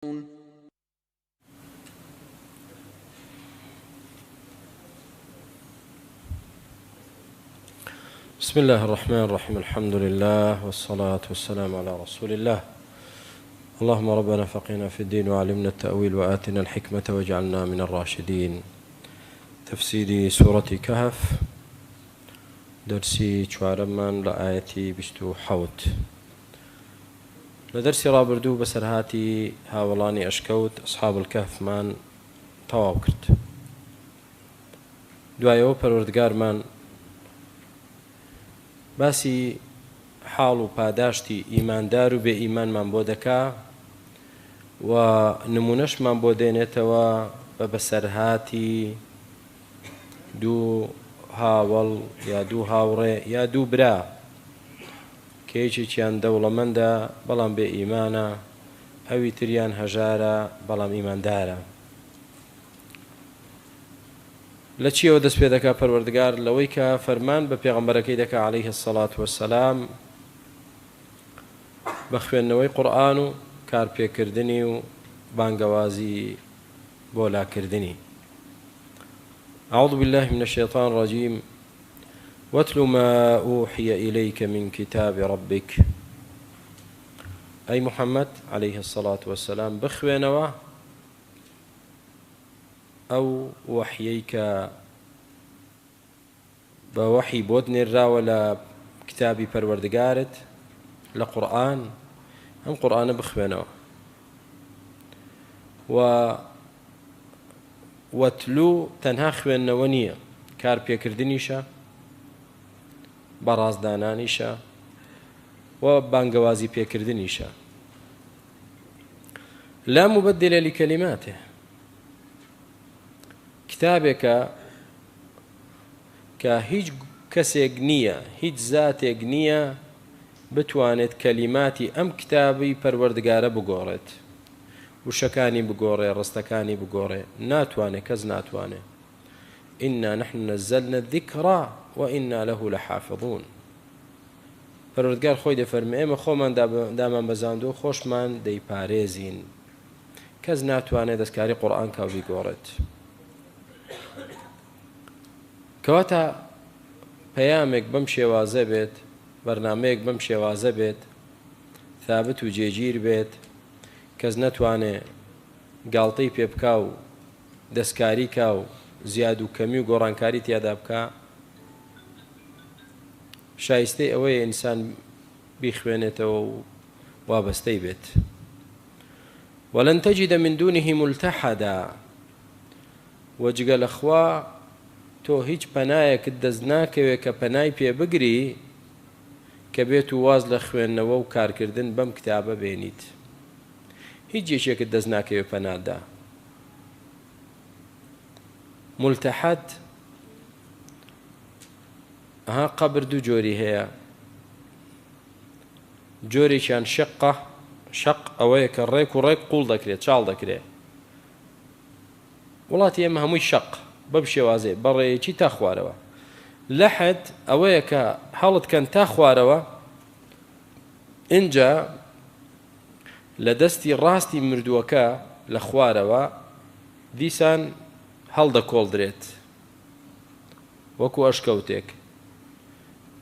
بسم الله الرحمن الرحيم. الحمد لله والصلاة والسلام على رسول الله. اللهم ربنا فقهنا في الدين وعلمنا التأويل وآتنا الحكمة واجعلنا من الراشدين. تفسير سورة كهف درسي چوارمان لآية 27. لدرسي رابردو بسرهاتي هاولاني أشكوت أصحاب الكهف من تواو کرد. دوایەوە پەروەردگارمان باسی حاڵ و پاداشتی ئیماندار و بێ ئیمانمان بۆ دەکا و نمونەشمان بۆ دێنێتەوە بە بەسەرهاتی دوو هاوڵ یا دوو هاوڕێ یا دوو برا کە یەکێکیان دەوڵەمەندە بەڵام بێ ئیمانە، ئەوی تریان هەژارە بەڵام ئیماندارە. لە چیەوە دەست پێ دەکا پەروەردگار؟ لەوەی کە فەرمان بە پێغەمبەرەکەی دەکا عەلەیهی السەڵات وەسسەلام بە خوێندنەوەی قورئان و کارپێکردنی و بانگەوازی بۆ لاکردنی. أعوذ بالله من الشيطان الرجيم. واتل ما أوحي إليك من كتاب ربك. أي محمد عليه الصلاة والسلام بخوێنەوە ئەو وەحیەی بە وەحی بۆت نێراوە لە کتابی پەروەردگارت لە قورئان، ئەم قورئانە بخوێنەوە. و وەتلو تەنها خوێندنەوە نییە، کارپێکردنیشە، بەڕازدانانیشە و بانگەوازی پێکردنیشە. لا مبدل لكلماته. کتابێکە کە هیچ کەسێک نییە، هیچ زاتێک نییە بتوانێت کەلیماتی ئەم کتابی پەروەردگارە بگۆڕێت، وشەکانی بگۆڕێ، ڕستەکانی بگۆڕێ. ناتوانێت، کەس ناتوانێت. ئینا نحن نزلنا الذکر وئینا له لحافظون. پەروەردگار خۆی دەفەرمێ ئێمە خۆمان دامان بەزاندووە، خۆشمان دەیپارێزین. کەس ناتوانێت دەستکاری قورئان کا بگۆڕێت. کەواتە پەیامێک بەم شێوازە بێت، بەرنامەیەک بەم شێوازە بێت، ثابت و جێگیر بێت، کەس نەتوانێ گاڵتەی پێ بکا و دەستکاری کا و زیاد و کەمی و گۆڕانکاری تیادا بکا. شایستەی ئەوەیە ئینسان بیخوێنێتەوە و وابەستەی بێت. ولن تجد من دونه ملتحدا. وجگە لەخوا تۆ هیچ پەنایەکت دەست ناکەوێت کە پەنای پێ بگری کە بێت و واز لە خوێندنەوە و کارکردن بەم کتابە بێنیت. هیچ یەکێکت دەست ناکەوێت پەنادا. ملتحد قەبر دوو جۆری هەیە. جۆرێکیان شەقە. شەق ئەوەیە کە ڕێک و ڕێک قوڵ دەکرێت، چاڵ دەکرێت. وڵاتی ئێمە هەمووی شەق بەم شێوازێ بەڕێیەکی تا خوارەوە. لەحد ئەوەیە کە هەڵت کەن تا خوارەوە، ئینجا لە دەستی ڕاستی مردووەکە لە خوارەوە دیسان هەڵدەکۆڵدرێت وەکو ئەشکەوتێک.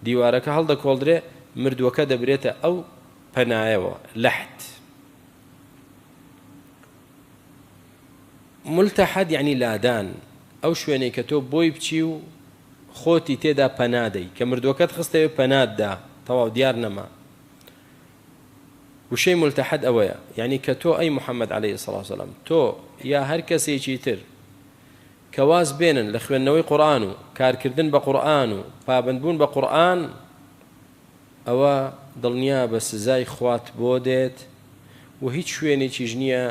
دیوارەکە هەڵدەکۆڵدرێ، مردووەکە دەبرێتە ئەو پەنایەوە. لەحد. ملتحد یعنی لادان، ئەو شوێنەی کە تۆ بۆی بچی و خۆتی تێدا پەنادەی، کە مردووەکەت خستەوێ پەناددا، تەواو دیار نەما. وشەی ملتحد ئەوەیە، یعنی کە تۆ ئەی محەممەد عەلەیهی السەڵات وەسەلام، تۆ یا هەر کەسێکی تر کە واز بێنن لە خوێندنەوەی قورئان و کارکردن بە قورئان و پابەندبوون بە قورئان، ئەوە دڵنیا بە سزای خوات بۆ دێت و هیچ شوێنێکیش نییە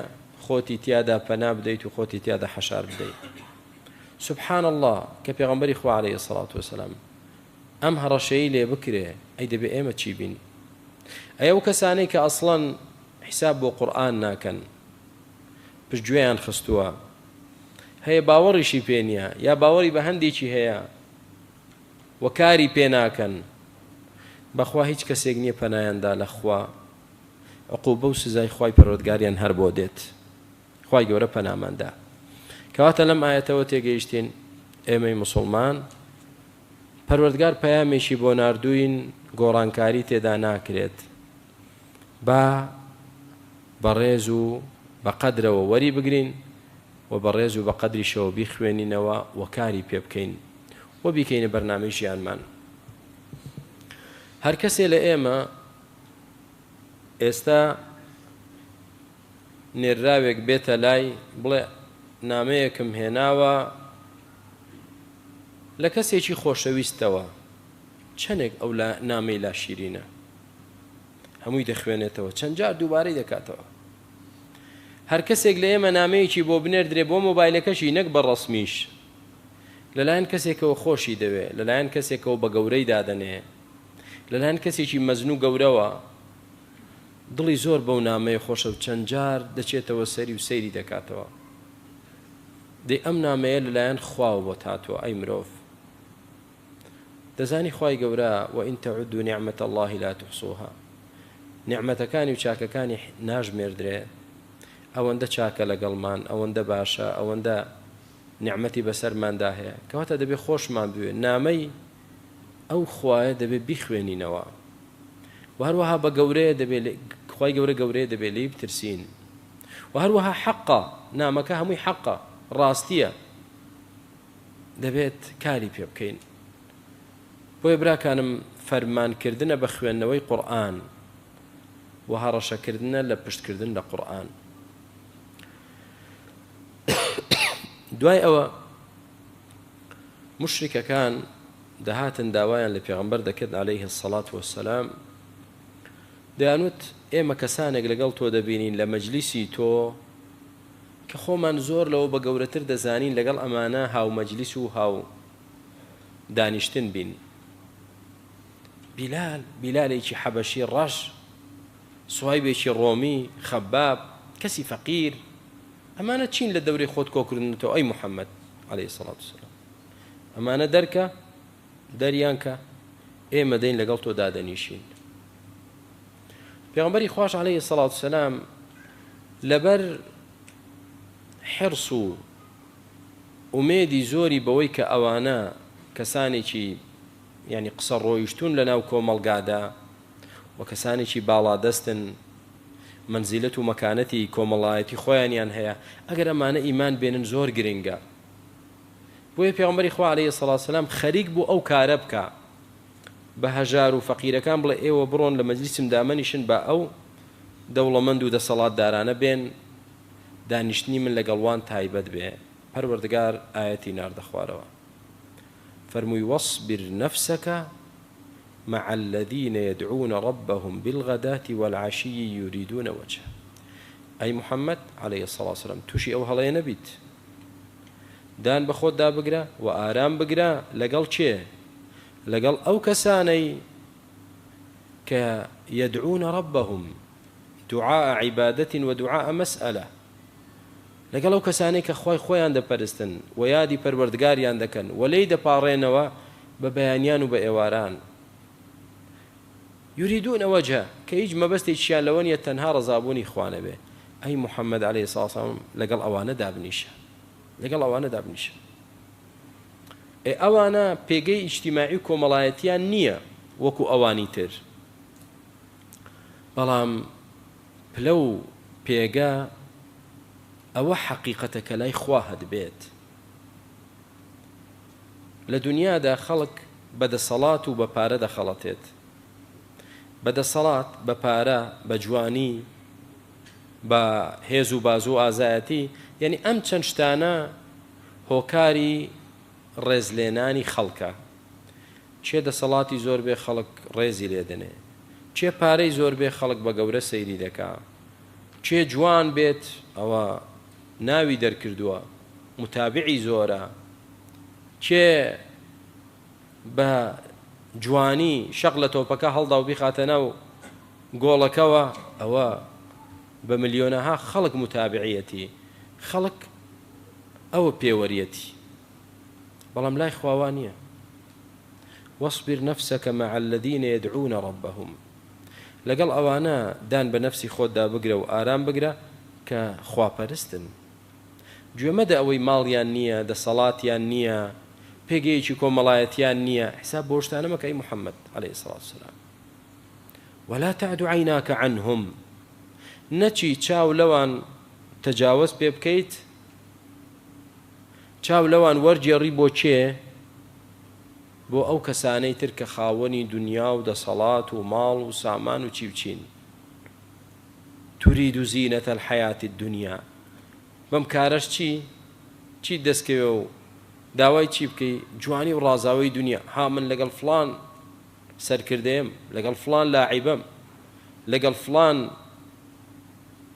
خۆتی تیادا پەنا بدەیت و خۆتی تیادا حەشار بدەیت. سبحان الله، کە پێغەمبەری خوا عەلەیهی السەڵات وەسەلام ئەم هەڕەشەیەی لێ بکرێ، ئەی دەبێ ئێمە چی بین؟ ئەی ئەو کەسانەی کە ئەسڵەن حیساب بۆ قورئان ناکەن، پشتگوێیان خستووە، هەیە باوەڕیشی پێ نییە یا باوەڕی بە هەندێکی هەیە و کاری پێ ناکەن، بەخوا هیچ کەسێک نییە پەنایاندا لە خوا، عقوبە و سزای خوای پەروەردگاریان هەر بۆ دێت. خوای گەورە پەناماندا. کەواتە لەم ئاەتەوە تێگەیشتین ئێمەی موسڵمان پەروەردگار پەیامێکی بۆ ناردووین گۆڕانکاری تێدا ناکرێت، با بەڕێز و بەقەدرەوە وەری بگرین و بەڕێز و بەقەدریشەوە بیخوێنینەوە و کاری پێ بکەین و بیکەینە بەرنامەی ژیانمان. هەر کەسێ لە ئێمە ئێستا نێرااوێک بێتە لای بڵێ نامەیەکم هێناوە لە کەسێکی خۆشەویستەوە، چەندێک ئەو نامەی لا شیرینە، هەمووی دەخوێنێتەوە، چەند جار دووبارەی دەکاتەوە. هەر کەسێک لە ئێمە نامەیەکی بۆ بنێردرێ بۆ مۆبایلەکەشی نەک بە ڕەسمیش، لەلایەن کەسێکەوە خۆشی دەوێ، لەلایەن کەسێکەوە بە گەورەی دادەنێ، لەلایەن کەسێکی مەزنوو گەورەوە، دڵی زۆر بەو نامەیە خۆشە و چەند جار دەچێتەوە سەری و سەیری دەکاتەوە. دەی ئەم نامەیە لەلایەن خواوە بۆ هاتووە. ئەی مرۆڤ، دەزانی خوای گەورە وئین تەعودوا نعمەت الله لا تحصوها، نعمەتەکانی و چاکەکانی ناژمێردرێ، ئەوەندە چاکە لەگەڵمان، ئەوەندە باشە، ئەوەندە نعمەتی بەسەرماندا هەیە، کەواتە دەبێت خۆشمان بوێ. نامەی ئەو خوایە دەبێت بیخوێنینەوە و هەروەها بە گەورەیە دەبێت خوای گەورە گەورەیە دەبێت لێی بترسین و هەروەها حەقە، نامەکە هەمووی حەقە، ڕاستیە، دەبێت کاری پێ بکەین. بۆیە براکانم فەرمانکردنە بە خوێندنەوەی قورئان و هەڕەشەکردنە لە پشتکردن لە قورئان. دوای ئەوە مشریکەکان دەهاتن داوایان لە پێغەمبەر دەکرد عەلەیه السەڵات وەسسەلام، دەیانوت ئێمە کەسانێک لەگەڵ تۆ دەبینین لە مەجلیسی تۆ کە خۆمان زۆر لەوە بە گەورەتر دەزانین لەگەڵ ئەمانە هاو مەجلیس و هاو دانیشتن بین. بیلالێکی حەبەشی ڕەش، سوهایبێکی ڕۆمی، خەباب، کەسی فەقیر، ئەمانە چین لە دەورەی خۆت کۆکردنەوە ئەی محەممەد عەلەیهی سەڵات وسەلام؟ ئەمانە دەرکە دەریان کە ئێمە دەین لەگەڵ تۆ دادەنیشین. پێغەمبەری خوش عەلەیهی سەڵات وسەلام لەبەر حرص و ئومێدی زۆری بەوەی کە ئەوانە کەسانێکی یعنی قسە ڕۆیشتون لە ناو کۆمەڵگادا و کەسانێکی باڵادەستن، منزیلەت و مەکانەتی کۆمەڵایەتی خۆیانیان هەیە، ئەگەر ئەمانە ئیمان بێنن زۆر گرنگە. بۆیە پێغەمبەری خوا عەلەیهی سەڵات وسەلام خەریک بوو ئەو کارە بکە، بە هەژار و فەقیرەکان بڵێ ئێوە بڕۆن لە مەجلیسم دامەنیشن، بە ئەو دەوڵەمەند و دەسەڵاتدارانە بێن، دانیشتنی من لەگەڵوان تایبەت بێ. پەروەردگار ئاەتی ناردە خوارەوە، فەرمووی وەصبر نەفسەکە مع الذين يدعون ربهم بالغداة والعشي يريدون وجهه. أي محمد عليه الصلاة والسلام توشي أو هلا نبيت دان بخود دا بقرا وآرام بقرا لقل چه لقل أو كساني كيدعون ربهم دعاء عبادة ودعاء مسألة، لەگەڵ ئەو کەسانەی کە خۆی خۆیان دەپەرستن و یادی پەروەردگاریان دەکەن و لێی دەپاڕێنەوە بە بەیانیان و بە ئێواران. یوریدون وەجهە، کە هیچ مەبەستێکیان لەوە نیە تەنها ڕەزابوونی خوانە بێ. ئەی محەممەد عەلەیهی سەڵات وسەلام لەگەڵ ئەوانە دابنیشە، لەگەڵ ئەوانە دابنیشە. ئەوانە پێگەی ئیجتیماعی و کۆمەڵایەتیان نییە وەکو ئەوانی تر، بەڵام پلە و پێگە ئەوە حەقیقەتەکە لای خوا هەدبێت. لە دنیادا خەڵک بەدەسەڵات و بە پارە دەخەڵەتێت، بەدەسەڵات بە پارە، بە جوانی، بە هێز و باز و ئازایەتی، یعنی ئەم چەند شتانە هۆکاری ڕێزلێنانی خەڵکە. چێ دەسەڵاتی زۆر بێ خەڵک ڕێزی لێدەنێ، چێ پارەی زۆر بێ خەڵک بە گەورە سەیری دەکا، چێ جوان بێت ئەوە ناوی دەرکردووە متابعی زۆرە، چێ بە جوانی شەق لە تۆپەکە هەڵدا و بیخاتە ناو گۆڵەکەوە، ئەوە بە ملیۆنەها خەڵک متابعیەتی، خەڵک ئەوە پێوەریەتی، بەڵام لای خواوان نییە. وەصبر نەفسەکە مع الذين يدعون ربهم، لەگەڵ ئەوانە دان بە نەفسی خۆتدا بگرە و ئارام بگرە کە خواپەرستن گوێ مەدە ئەوەی ماڵیان نییە دەسەڵاتیان نییە پێگەیەکی کۆمەڵایەتیان نییە حساب بۆ شتانە مەکە ئەی محەممەد عليه الصلاة والسلام ولا تعد عيناك عنهم نەچی چاو لەوان تەجاوز پێ بکەیت چاو لەوان وەرجێڕی بۆ چێ بۆ ئەو کەسانەی تر کە خاوەنی دنیا و دەسەڵات و ماڵ و سامان و چی بچین تريد زينة الحياة الدنيا بەم کارەش چی دەستکەوێ و داوای چی بکەی جوانی و ڕازاوی دنیا ها من لەگەڵ فلان سەرکردەیەم لەگەڵ فلان لاعیبەم لەگەڵ فلان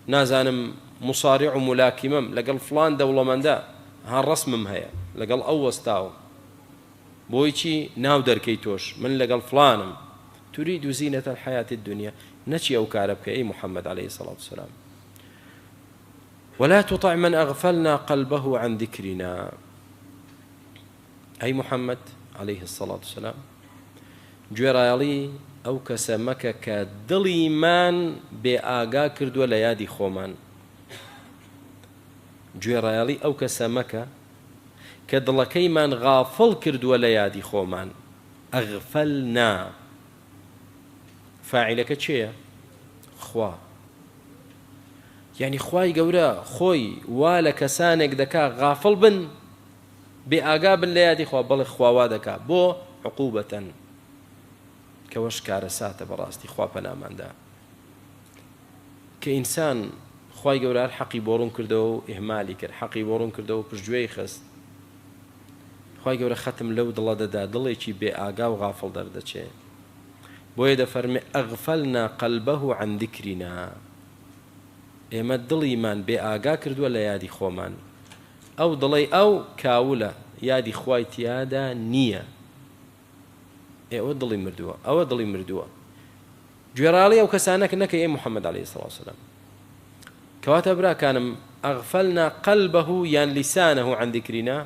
نازانم مصارع و ملاکیمەم لەگەڵ فلان دەوڵەمەندە ها ڕسمم هەیە لەگەڵ ئەو وەستاوم بۆی چی ناو دەرکەی تۆش من لەگەڵ فلانم تريد زينة الحياة الدنيا نەچی ئەو کارە بکە ئەی محەممەد عليه الصلاة والسلام ولا تطع من أغفلنا قلبه عن ذكرنا أي محمد عليه الصلاة والسلام گوێڕایەڵی ئەو کەسە مەکە کە دڵیمان بێ ئاگا کردووە لە یادی خۆمان گوێڕایەڵی ئەو کەسە مەکە کە دڵەکەیمان غافڵ کردووە لە یادی خۆمان ئەغفەلنا فاعیلەکە چێیە؟ خوا یعنی خوای گەورە خۆی وا لە کەسانێک دەکا غافڵ بن بێ ئاگا بن لە یادی خوا بەڵێ خواوا دەکا بۆ عقوبەتەن کەوەش کارە ساتە بەڕاستی خوا پەناماندا کە ئینسان خوای گەورە حەقی بۆ ڕوون کردەوە و ئیهمالی کرد حەقی بۆ ڕوون کردەوە و پشتگوێی خست خوای گەورە خەتم لەو دڵە دەدا دڵێکی بێ ئاگا و غافڵ دەردەچێ بۆیە دەفەرمێ ئەغفەلنا قەلبەه عن ذیکرینا ئێمە دڵیمان بێ ئاگا کردووە لە یادی خۆمان ئەو دڵی ئەو کاولە یادی خوای تیادا نییە ئێوە دڵی مردووە ئەوە دڵی مردووە گوێڕاڵی ئەو کەسانەکە نەکەی ئێ محەممەد عليه الصلاة والسلام کەواتە براکانم ئەغفەلنا قەلبەه یان لیسانەه عن ذیکرینا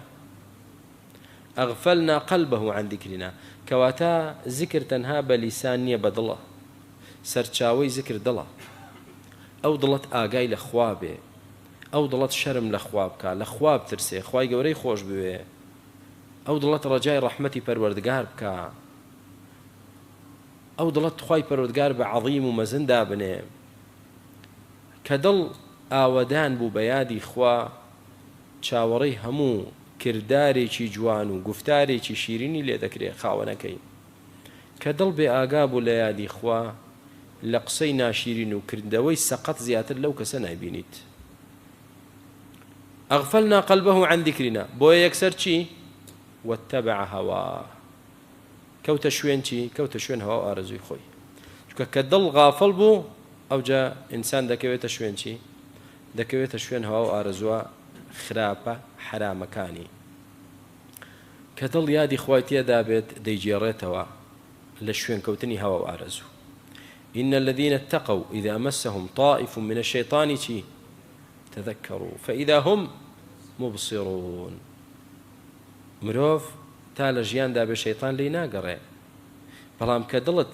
ئەغفەلنا قەلبەه عن ذیکرینا کەواتە زیکر تەنها بە لیسان نییە بە دڵە سەرچاوەی زیکر دڵە ئەو دڵت ئاگای لە خوا بێ ئەو دڵت شەرم لە خوا بکە لە خوا بترسێ خوای گەورەی خۆش بوێ ئەو دڵت ڕەجای ڕەحمەتی پەروەردگار بکە ئەو دڵت خوای پەروەردگار بە عەظیم و مەزن دابنێ کە دڵ ئاوەدان بوو بە یادی خوا چاوەڕێی هەموو کردارێکی جوان و گفتارێکی شیرینی لێ دەکرێت خاوەنەکەی کە دڵ بێ ئاگا بوو لە یادی خوا لە قسەی ناشیرین و کردەوەی سەقەت زیاتر لەو کەسە نایبینیت ئەغفەلنا قەلبەه عن ذیکرینا بۆیە یەکسەر چی واتبع هەواه کەوتە شوێن چی کەوتە شوێن هەوا و ئارەزووی خۆی چونکە کە دڵ غافڵ بوو ئەوجا ئینسان دەکەوێتە شوێن چی دەکەوێتە شوێن هەوا و ئارەزووە خراپە حرامەکانی کە دڵ یادی خوای تێدا بێت دەیگێڕێتەوە لە شوێن کەوتنی هەوا و ئارەزوو إن الذين اتقوا إذا مسهم طائف من الشيطان تذكروا فإذا هم مبصرون مرۆڤ تا لە ژیاندا بێ شەیطان لێی ناگەڕێ بەڵام کە دڵت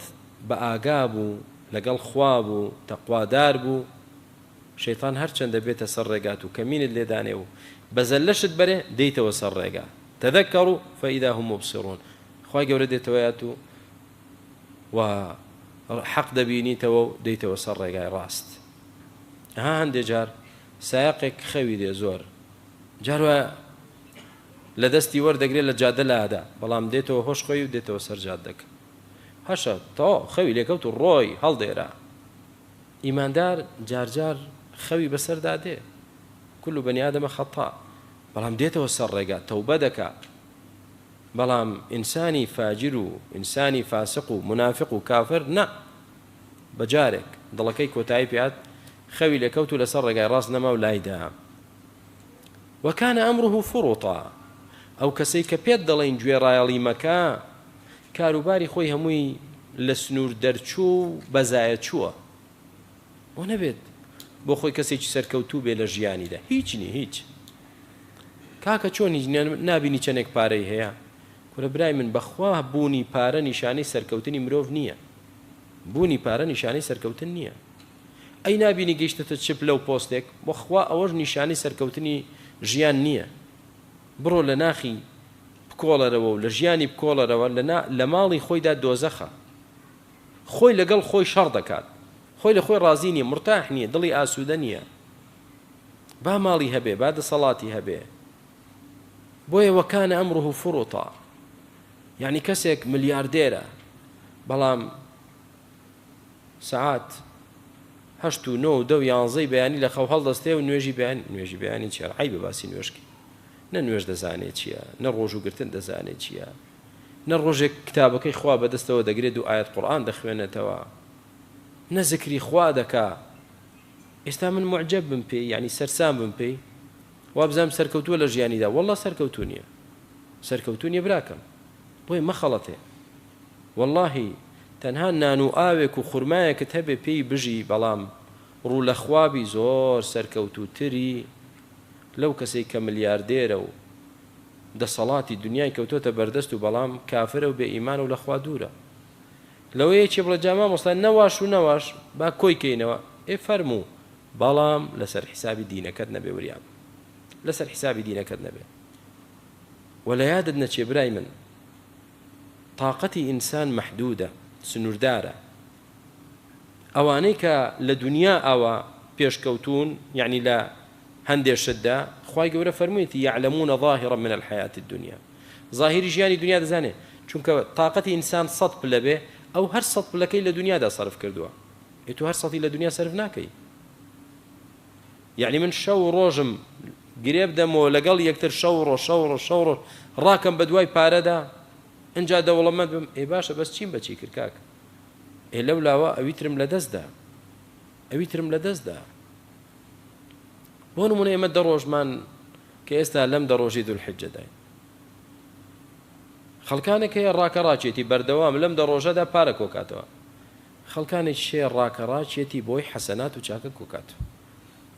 بە ئاگا بوو لەگەڵ خوا بوو تەقوادار بوو شەیطان هەرچەندە بێتە سەر ڕێگات و کەمینت لێدانێ و بەزەلەشت بەرێ دەیتەوە سەر ڕێگا تذكروا فإذا هم مبصرون خوای گەورە دێتەوەیات و حەق دەبینیتەوە و دەیتەوە سەر ڕێگای ڕاست هەندێک جار سایقێک خەوی دێ زۆر جاروە لە دەستی وەردەگرێت لە جادە لادا بەڵام دێتەوە هۆش خۆی و دێتەوە سەر جادەکە هەشە تەواو خەوی لێکەوت و ڕۆی هەڵدێرا ئیماندار جارجار خەوی بەسەردا دێ كل بني آدم خطاء بەڵام دێتەوە سەر ڕێگا تەوبە دەکا بەڵام ئینسانی فاجر و ئینسانی فاسق و منافق و کافر نا بەجارێک دڵەکەی کۆتایی پێات خەوی لێکەوت و لەسەر ڕێگای ڕاست نەما و لایدا وكان أمره فرطا ئەو کەسەی کە پێت دەڵێن گوێڕایەڵی مەکە کاروباری خۆی هەمووی لە سنوور دەرچوو بەزایە چووە بۆ نەبێت بۆ خۆی کەسێکی سەرکەوتوو بێ لە ژیانیدا هیچنی هیچ کاکە چۆنی نابینی چەندێک پارەی هەیە کورە برای من بەخوا بوونی پارە نیشانەی سەرکەوتنی مرۆڤ نییە بوونی پارە نیشانەی سەرکەوتن نییە ئەی نابینی گەیشتە چپ لەو پۆستێک بۆ خوا ئەوەش نیشانی سەرکەوتنی ژیان نییە. بڕۆ لە ناخی بکۆڵەرەوە و لە ژیانی بکۆڵەرەوە لە ماڵی خۆیدا دۆزەخە، خۆی لەگەڵ خۆی شەڕ دەکات، خۆی لە خۆی ڕازی نییە، مرتاح نییە، دڵی ئاسوودە نییە. با ماڵی هەبێ، با دەسەڵاتی هەبێ، بۆیە وەکانە ئەمڕه فڕوتا، یعنی کەسێک ملیاردێرە بەڵام سەعات 8 و 9 و 10 و 11 بەیانی لە خەو هەڵدەستێ و نوێژی بەیانی چیە؟ عیبە باسی نوێژکی، نە نوێژ دەزانێت چییە، نە ڕۆژ و گرتن دەزانێت چییە، نە ڕۆژێک کتابەکەی خوا بەدەستەوە دەگرێت و ئاەت قورئان دەخوێنێتەوە، نە زیکری خوا دەکا. ئێستا من معجب بم پێی، یعنی سەرسام بم پێی، وابزانم سەرکەوتووە لە ژیانیدا، وەڵڵا سەرکەوتوو نییە، سەرکەوتوو نییە براکەم، بۆی مەخەڵەتێ. وەڵڵاهی تەنها نان و ئاوێک و خوورمایەکت هەبێ پێی بژی، بەڵام ڕوو لە خوابی زۆر سەرکەوتووتری لەو کەسەی کە ملیاردێرە و دەسەڵاتی دنیای کەوتۆتە بەردەست و بەڵام کافرە و بێ ئیمان و لە خوا دوورە. لەوەیە چێ بڵێ جاما مۆستا نەواش و نەواش با کۆی کەینەوە، فەرموو، بەڵام لەسەر حیسابی دینەکەت نەبێ وریام، لەسەر حیسابی دینەکەت نەبێ. وەلە یادت نەچێ برای من، طاقەتی ئینسان مەحدودە، سنووردارە. ئەوانەی کە لە دنیا ئەوە پێشکەوتون، یعنی لە هەندێک شتدا خوای گەورە فەرموویەتی یعلمون ظاهرا من الحیاة الدنیا، ظاهری ژیانی دنیا دەزانێ، چونکە طاقەتی ئینسان 100 پلە بێ، ئەو هەر 100 پلەکەی لە دنیادا صرف کردووە، تو هەر 100 لە دنیا صرف ناکەی. یعنی من شەو ڕۆژم گرێ بدەمەوە لەگەڵ یەکتر شەو ڕۆژ ڕاکەم بە دوای پارەدا، ئەنجا دەوڵەمەند بم، ئێ باشە بەس چیم بەچی کرد کاک، ئێ لەو لاوە ئەویترم لە دەستدا. بۆ نمونە ئێمە 10 ڕۆژمان کە ئێستا لەم 10 ڕۆژی دوولحیجەدای، خەڵکانێک هەیە ڕاکە ڕاچێتی بەردەوام لەم 10 ڕۆژەدا پارە کۆکاتەوە، خەڵکانێک شێ ڕاکە ڕاچێتی بۆی حەسەنات و چاکە کۆکاتەوە،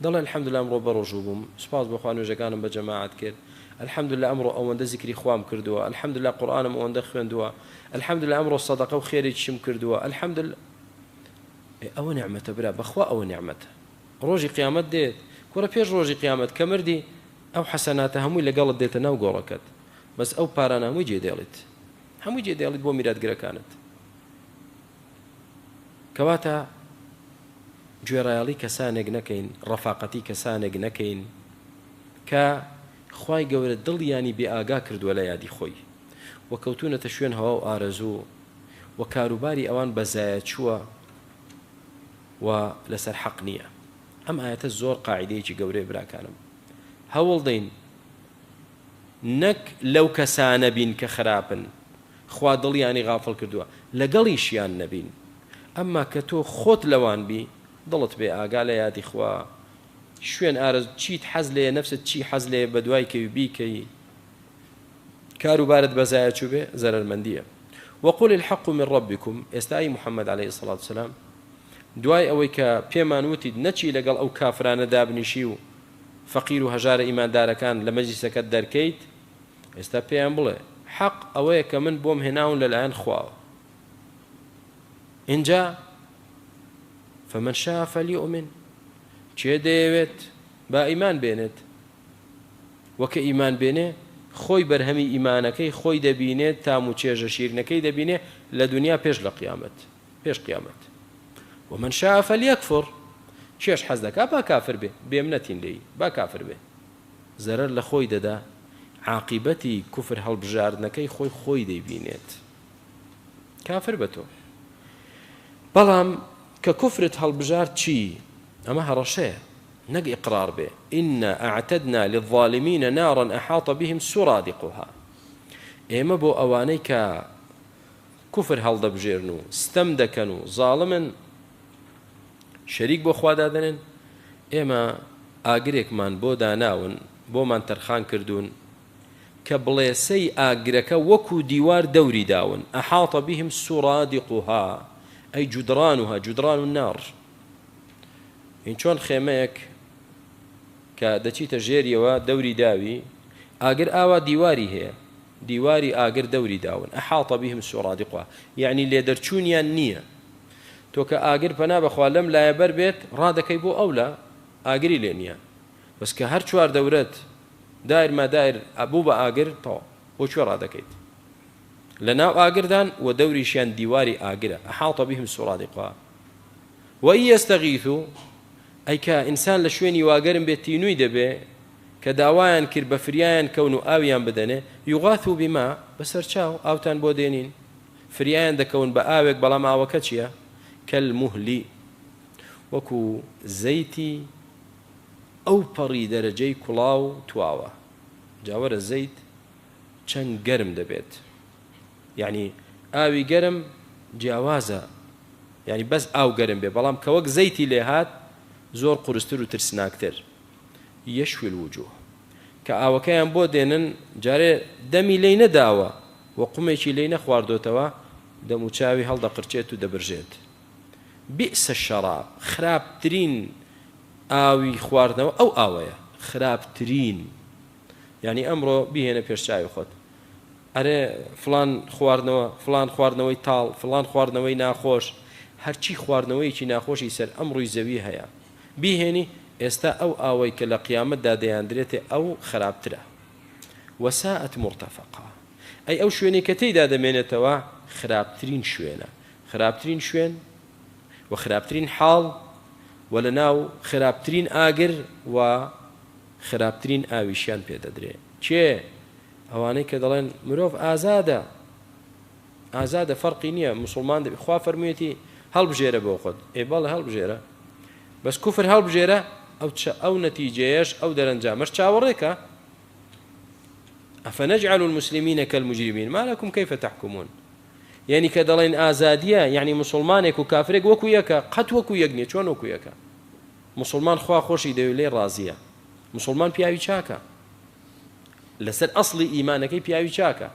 دەڵێ الحەمدوللا ئەمڕۆ بەڕۆژوو بووم، سوپاس بۆ خوا نوێژەکانم بە جەماعەت کرد، الحەمدوللا ئەمڕۆ ئەوەندە زیکری خوام کردووە، الحەمدوللا قورئانم ئەوەندە خوێندووە، الحەمدوللا ئەمڕۆ سەدەقە و خێرێکیشم کردووە، الحەمدوللا. ئەوە نیعمەتە برا، بەخوا ئەوە نیعمەتە. ڕۆژی قیامەت دێت، کوڕە پێش ڕۆژی قیامەت کە مردی ئەو حەسەناتە هەمووی لەگەڵت دێتە ناو گۆڕەکەت، بەس ئەو پارانە هەمووی جێدێڵیت بۆ میراتگرەکانت. کەواتە گوێڕایەڵی کەسانێک نەکەین، ڕەفاقەتی کەسانێک نەکەین کە خوای گەورە دڵیانی بێ ئاگا کردووە لە یادی خۆی، وە کەوتونەتە شوێن هەوا و ئارەزوو، وە کاروباری ئەوان بەزایە چووە و لەسەر حەق نییە. ئەم ئاەتە زۆر قاعیدەیەکی گەورەی براکانم، هەوڵ دەین نەک لەو کەسانە بین کە خراپن، خوا دڵیانی غافڵ کردووە، لەگەڵیشیان نەبین، ئەمما کە تۆ خۆت لەوان بی، دڵت بێ ئاگا لە یادی خوا، شوێن ئارەز چیت حەز لێ، نەفست چی حەز لێ بە دوای کەوی بیکەی، کاروبارت بەزایە چوو بێ زەرەرمەندیە. وەقول الحق من ربكم، ئێستای محەممەد عليه الصلاة والسلام دوای ئەوەی کە پێمان وتید نەچی لەگەڵ ئەو کافرانە دابنیشی و فەقیر و هەژارە ئیماندارەکان لە مەجلیسەکەت دەرکەیت، ئێستا پێیان بڵێ حەق ئەوەیە کە من بۆم هێناون لەلایەن خواوە. اینجا فمن شاء فليؤمن، چێ دەیەوێت با ئیمان بێنێت، وەکە ئیمان بێنێ خۆی بەرهەمی ئیمانەکەی خۆی دەبینێت، تام و چێژە شیرنەکەی دەبینێ لە دنیا پێش قیامەت. ومن شاء فليكفر، چێش حەز دەکا با کافر بێ، بێمنەتین لێی با کافر بێ، زەرەر لە خۆی دەدا، عاقیبەتی کوفر هەڵبژاردنەکەی خۆی دەیبینێت، کافر بە تۆ. بەڵام کە کوفرت هەڵبژارد چی؟ ئەمە هەڕەشەیە، نەک ئیقرار بێ. ئینا ئەعتەدنا للظالمینە نارا ئەحاط بهم سورادقها، ئێمە بۆ ئەوانەی کە کوفر هەڵدەبژێرن و ستەم دەکەن و زاڵمن شەریک بۆ خوا دادەنن، ئێمە ئاگرێکمان بۆ داناون، بۆمان تەرخان کردوون کە بڵێسەی ئاگرەکە وەکو دیوار دەوری داون، ئەحاط بهم سورادقها ئەی جودران النار. این چۆن خێمەیەک کە دەچیتە ژێریەوە دەوری داوی، ئاگر ئاوا دیواری هەیە، دیواری ئاگر دەوری داون، ئەحاط بهم سورادقها، یعنی لێدەرچوونیان نییە. تۆ کە ئاگر پەنا بەخوا لەم لایەبەر بێت ڕادەکەی بۆ ئەولا ئاگری لێ نییە بەس کە هەر چوار دەورەت دایر مادایر بوو بە ئاگر تەواو بۆ کوێ ڕادەکەیت لە ناو ئاگردان و دەوریشیان دیواری ئاگرە ئەحاڵتە بهم سوڕادیقا وإن يستغيثوا ئەی کە ئینسان لە شوێنی واگەرم بێت تینووی دەبێ کە داوایان کرد بە فریایان کەون و ئاویان بدەنێ یوغاثوا بما بەسەر چاو ئاوتان بۆ دێنین فریایان دەکەون بە ئاوێک بەڵام ئاوەکە چییە کەلموهلی وەکو زەیتی ئەو پەڕی دەرەجەی کوڵاو تواوە جاوەرە زەیت چەند گەرم دەبێت یعنی ئاوی گەرم جیاوازە یعنی بەس ئاو گەرم بێ بەڵام کە وەک زەیتی لێ هات زۆر قورستر و ترسناکتر یەشوی الوجوه کە ئاوەکەیان بۆ دێنن جارێ دەمی لێی نەداوە وە قومێکی لێی نەخواردۆتەوە دەم و چاوی هەڵدەقرچێت و دەبرژێت بئس الشراب خراپترین ئاوی خواردنەوە ئەو ئاوەیە خراپترین یعنی ئەمڕۆ بیهێنە پێش چاوی خۆت ئەرێ فلان خواردنەوەی تاڵ فلان خواردنەوەی ناخۆش هەرچی خواردنەوەیکی ناخۆشی سەر ئەمڕۆی زەوی هەیە بیهێنی ئێستا ئەو ئاوەی کە لە قیامەتدا دەیاندرێتێ ئەو خراپترە وەساءت مرتەفەقا ئەی ئەو شوێنی کە تێیدا دەمێنێتەوە خراپترین شوێنە خراپترین شوێن و خراپترین حاڵ و لە ناو خراپترین ئاگر و خراپترین ئاویشیان پێدەدرێ چێ ئەوانەی کە دەڵێن مرۆڤ ئازادە فەرقی نییە موسڵمان دەبێت خوا فەرموویەتی هەڵبژێرە بۆ خۆت ئێ بەڵێ هەڵبژێرە بەس کوفر هەڵبژێرە ئەو نەتیجەیەش ئەو دەرەنجامەش چاوەڕێکە ئەفەنەجعل المسلمین كالمجرمين ما لكم كيف تحكمون یعنی کە دەڵێن ئازادیە یعنی موسڵمانێک و کافرێک وەکو یەکە قەت وەکو یەک نییە چۆن وەکو یەکە موسڵمان خوا خۆشی دەوێت لێ ڕازیە موسڵمان پیاوی چاکە لەسەر ئەسڵی ئیمانەکەی پیاوی چاکە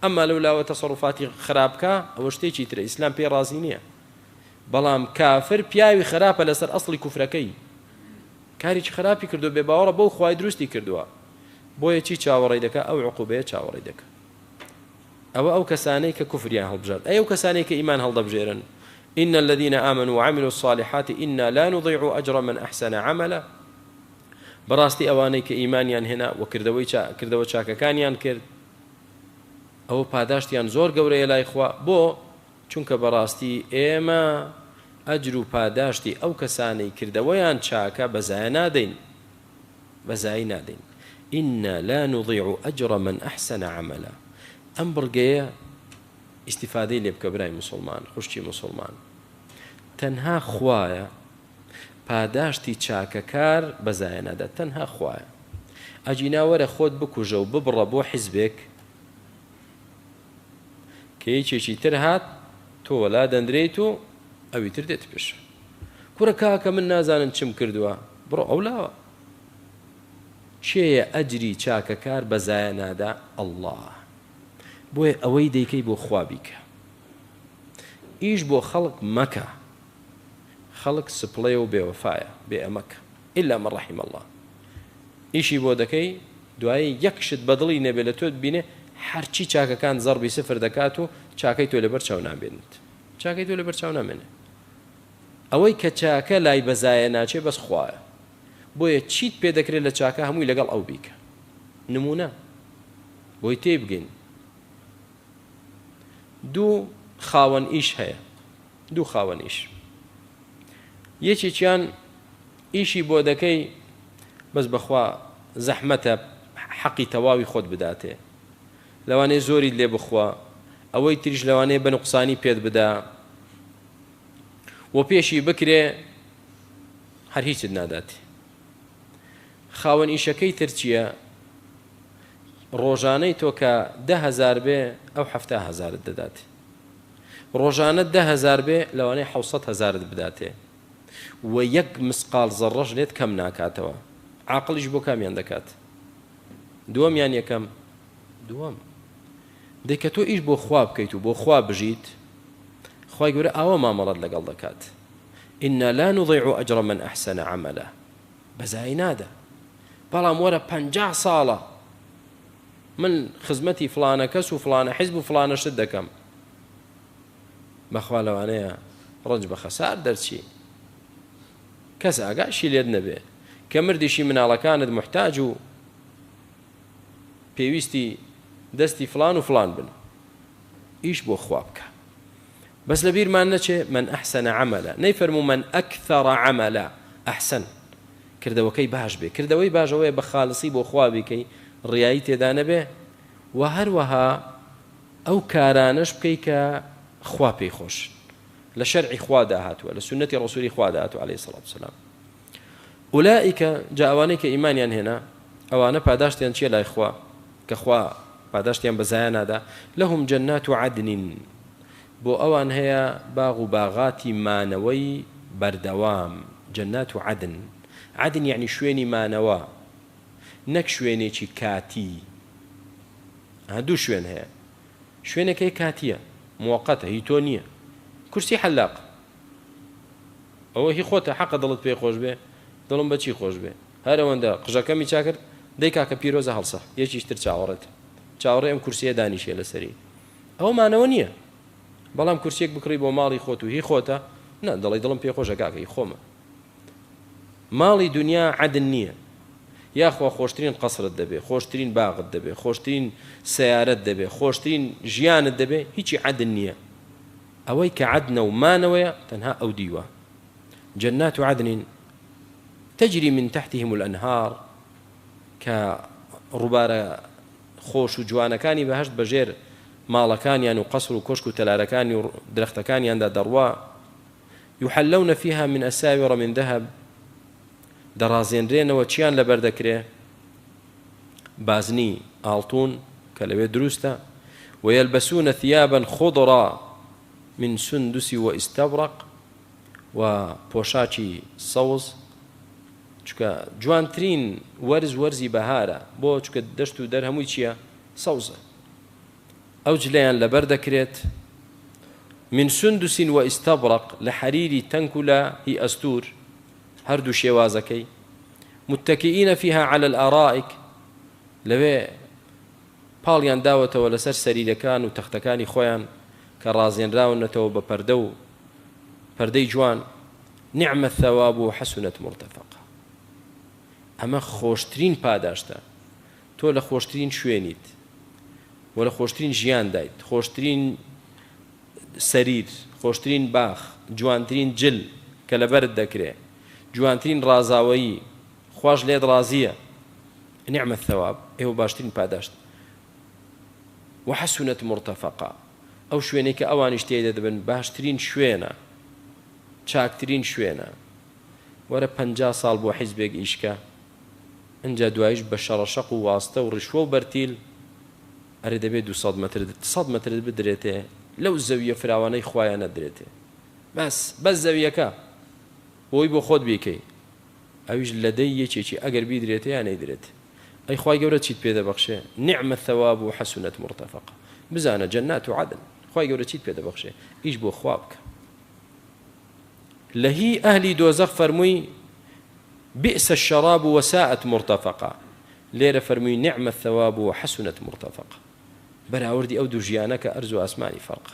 ئەمما لەولاوە تەسەڕوفاتی خراپکە ئەوە شتێکی ترە ئیسلام پێی ڕازی نییە بەڵام کافر پیاوی خراپە لەسەر ئەسڵی کوفرەکەی کارێکی خراپی کردو بێ باوەڕە بەو خوای دروستی کردووە بۆیە چی چاوەڕێی دەکە ئەو عقوبەیە چاوەڕێی دەکە ئەو کەسانەی کە کوفریان هەڵبژێرن ئەو کەسانەی کە ئیمان هەڵدەبژێرن إن الذين آمنوا وعملوا الصالحات إنا لا نضيع أجر من أحسن عملا براستي أواني كإيمانيان هنا وكردوي چاکەکانیان کرد ئەوە پاداشتیان زۆر گەورەیە لای خوا بۆ چونکە بەڕاستی ئێمە ئەجر و پاداشتی ئەو کەسانەی کردەوەیان چاکە بەزایی نادەین إنا لا نضيع أجر من أحسن عملا ئەم بڕگەیە ئیسیفادەی لێ بکە برای موسڵمان خوشتی موسڵمان تەنها خوایە پاداشتی چاکەکار بەزایە نادات تەنها خوایە ئەجینا وەرە خۆت بکوژە و ببڕە بۆ حیزبێک کە یەکێکی تر هات تۆ وەلا دەندرێیت و ئەوی تر دێت پێش کوڕە کاکە من نازانن چم کردووە بڕۆ ئەولاوە چێیە ئەجری چاکەکار بەزایە نادا ئەڵڵاه بۆیە ئەوەی دەیکەی بۆ خوا بیکە ئیش بۆ خەڵک مەکە خەڵک سپڵێ و بێوەفایە بێ ئەمەکە ئیلا من ڕەحیم الله ئیشی بۆ دەکەی دوایی یەکشت بەدڵی نەبێ لە تۆ ببینێ هەرچی چاکەکان زەڕبی سفر دەکات و چاکەی تۆ لەبەر چاو نابێنێت چاکەی تۆ لەبەر چاو نامێنێ ئەوەی کە چاکە لای بەزایە ناچێ بەس خوایە بۆیە چیت پێ دەکرێت لە چاکە هەمووی لەگەڵ ئەو بیکە نمونە بۆی تێ بگەین دوو خاوەن ئیش هەیە دوو خاوەن ئیش یەکێکیان ئیشی بۆ دەکەی بەس بەخوا زەحمەتە حەقی تەواوی خۆت بداتێ لەوانەیە زۆری لێ بخوا ئەوەی تریش لەوانەیە بە نوقسانی پێت بدا و پێشی بکرێ هەر هیچت ناداتی خاوەن ئیشەکەی تر چییە ڕۆژانەی تۆ کە 10,000 بێ ئەو 70,000 دەداتێ ڕۆژانە 10,000 بێ لەوانەیە 700,000 بداتێ و یەک مسقال زەڕەش لێت کەم ناکاتەوە عاقڵیش بۆ کامیان دەکات دووەم یان یەکەم دووەم دەیکە تۆ ئیش بۆ خوا بکەیت و بۆ خوا بژیت خوای گەورە ئاوە مامەڵەت لەگەڵ دەکات إنا لا نضيع أجر من أحسن عملا بەزای نادا بەڵام وەرە 50 ساڵە من خزمەتی فلانە کەس و فلانە حیزب و فلانە شت دەکەم بەخوا لەوانەیە ڕنج بە خەسار دەرچی کەس ئاگاشی لێت نەبێ کە مردیشی مناڵەکانت محتاج و پێویستی دەستی فلان و فلان بن ئیش بۆ خوا بکە بەس لە بیرمان نەچێ من ئەحسن عملا نەیفەرموو من ئەکثر عملا ئەحسن کردەوەکەی باش بێ کردەوەی باشەوەیە بە خاڵسی بۆ خوا بیکەی ڕیایی تێدا نەبێ و هەروەها ئەو کارانەش بکەی کە خوا پێی خۆش لە شەرعی خوا داهاتووە لە سنەتی ڕسوولی خوا داهاتووە عەلەیهی سەڵات وسەلام ئولائیکە جا ئەوانەی کە ئیمانیان هێنا ئەوانە پاداشتیان چیە لای خوا کە خوا پاداشتیان بەزایە نادا لەهم جەنات عەدن بۆ ئەوان هەیە باغ و باغاتی مانەوەی بەردەوام جەنات عەدن عەدن یعنی شوێنی مانەوە نەک شوێنێکی کاتی دوو شوێن هەیە شوێنەکەی کاتیە موقەتە هی تۆ نییە کورسی حەلاق ئەوە هی خۆتە حەقە دڵت پێی خۆش بێ دڵم بەچی خۆش بێ هەر ئەوەندە قژەکەمی چاکرد دەی کاکە پیرۆزە هەڵسە یەکیشتر چاوەڕێت چاوەڕێ ئەم کورسیە دانیشێ لەسەری ئەوە مانەوە نییە بەڵام کورسێک بکڕی بۆ ماڵی خۆت و هی خۆتە نە دڵی دڵم پێ خۆشە کاکەی خۆمە ماڵی دنیا عەدن نییە یاخوا خۆشترین قەسرت دەبێ خۆشترین باغت دەبێ خۆشترین سیارەت دەبێ خۆشترین ژیانت دەبێ هیچی عەدن نییە ئەوەی کە عەدنە و مانەوەیە تەنها ئەو دیوە جەنات عەدن تجري من تحتهم الأنهار كربارة خوش و جوانەکانی بەهەشت بەژێر ماڵەکانیان و قەسر و کۆشک و تەلارەکانی و درەختەکانیاندا دەڕوا يحلون فيها من أساور من ذهب دەڕازێنرێنەوە چیان لەبەر دەکرێ بازنی ئاڵتون کە لەوێ دروستە ويلبسون ثيابا خضرا من سندس واستبرق و پۆشاکی سەوز چکە جوانترین وەرزی بەهارە بۆ چکە دەشت و دەر هەمووی چییە سەوزە ئەو جلەیان لەبەر دەکرێت من سندس واستبرق لە حەریری تەنک و لە هی ئەستور هەردوو شێوازەکەی متكئين فيها على الأرائك لەوێ پاڵیان داوەتەوە لەسەر سەریرەکان و تەختەکانی خۆیان کە ڕازێنراونەتەوە بە پەردە و پەردەی جوان نعم الثواب وحسنت مرتفقة ئەمە خۆشترین پاداشتە تۆ لە خۆشترین شوێنیت و لە خۆشترین ژیان دایت خۆشترین سەریر خۆشترین باخ جوانترین جل کە لەبەرت دەکرێ جوانترین ڕازاوایی خوش لێت ڕازیە نعم الثواب ئێوە باشترین پاداشت وحسنت مرتفقة ئەو شوێنێک کە ئەوانیش تێدا دەبن باشترین شوێنە چاکترین شوێنە وەرە 50 ساڵ بۆ حیزبێک ئیشکە ئەنجا دوایش بە شەڕەشەق و واستە و ڕشوە و بەرتیل ئەرێ دەبێت 200 مەتر 100 مەتر بدرێتێ لەو زەویە فراوانەی خوایە نەدرێتێ بەس زەویەکە بۆی بۆ خۆت بیکەی ئەویش لەدەی یەکێکی ئەگەر بیدرێتێ یان نەیدرێت ئەی خوای گەورە چیت پێ دەبەخشێ نعم الثواب وحسنت مرتفقة بزانە جەنات عەدن خوای گەورە چیت پێ دەبەخشێ ئیش بۆ خوا بکە لهي أهلي دوزخ فرمي بئس الشراب وساءت مرتفقة ليرة فرمي نعم الثواب وحسنت مرتفقة براوردي أو دجيانك أرزو أسماني فرق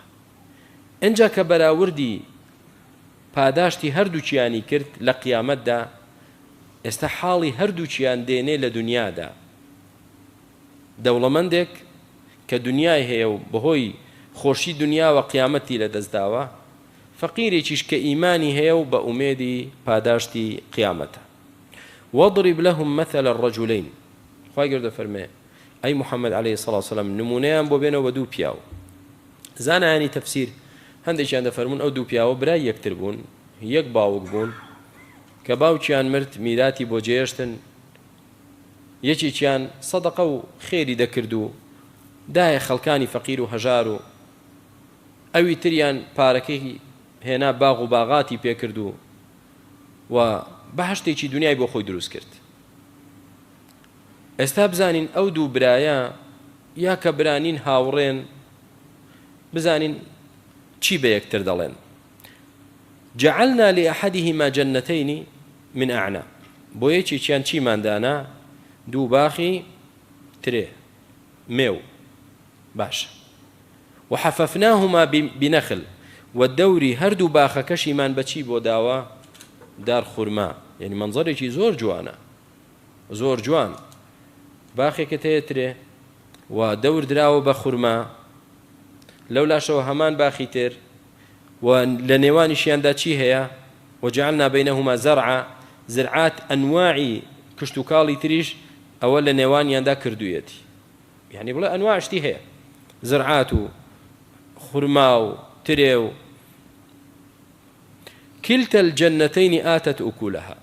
إنجا كبراوردي پاداشتی هەردووچیانی کرد لە قیامەتدا ئێستا حاڵی هەردووچیان دێنێ لە دنیادا دەوڵەمەندێک کە دنیای هەیە و بەهۆی خۆشی دنیا و قیامەتی لە دەستداوە فەقیرێکیش کە ئیمانی هەیە و بە ئومێدی پاداشتی قیامەتە وەضرب لهم مثل الرجلين خوای گەورە فەرمێ ئەی محەممەد عەلەیهی الصلاة والسلام نمونەیان بۆ بێنەوە بە دوو پیاو زانایانی تەفسیر هەندێکیان دەفەرمون ئەو دوو پیاوە برای یەکتر بوون یەک باوک بوون کە باوکیان مرد میراتی بۆ جێهێشتن یەکێکیان سەدەقە و خێری دەکرد و دایە خەڵکانی فەقیر و هەژار و ئەوی تریان پارەکەی هێنا باغ و باغاتی پێکرد و بەهەشتێکی دنیای بۆ خۆی دروست کرد ئێستا بزانین ئەو دوو برایە یا کە برانین هاوڕێن بزانین چی بە یەکتر دەڵێن جعلنا لأحدهما جنتين من أعناب بۆ یەکێکیان چیماندانا دوو باخی ترێ مێو باشە وحففناهما بنخل و دەوری هەردوو باخەکەشیمان بەچی بۆ داوە دار خورما یعنی منزەرێکی زۆر جوانە زۆر جوان باخێکت هەیەترێ و دەور دراوە بە خورما لەو لاشەوە هەمان باخی تر و لە نێوانیشیاندا چی هەیە وجعلنا بينهما زرعا زرعات أنواعی کشت و کاڵی تریش ئەوە لە نێوانیاندا کردوویەتی یعنی بڵێ ئەنواع شتی هەیە زرعات و خورما و ترێ و كلتا الجنتين آتت أكلها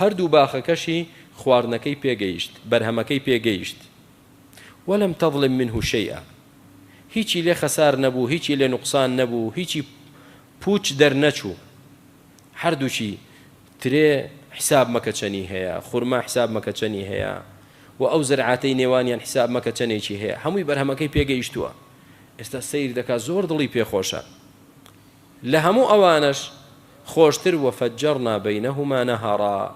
هەردوو باخەکەشی خواردنەکەی پێگەیشت بەرهەمەکەی پێگەیشت ولم تظلم منه شيئا هیچی لێ خەسار نەبوو هیچی لێ نوقسان نەبوو هیچی پوچ دەرنەچوو هەردووچی ترێ حساب مەکە چەنی هەیە خورما حساب مەکە چەنی هەیە و ئەو زرعاتەی نێوانیان حساب مەکە چەنێکی هەیە هەمووی بەرهەمەکەی پێگەیشتووە ئێستا سەیر دەکات زۆر دڵی پێخۆشە لە هەموو ئەوانش خۆشتر وفجرنا بينهما نهرا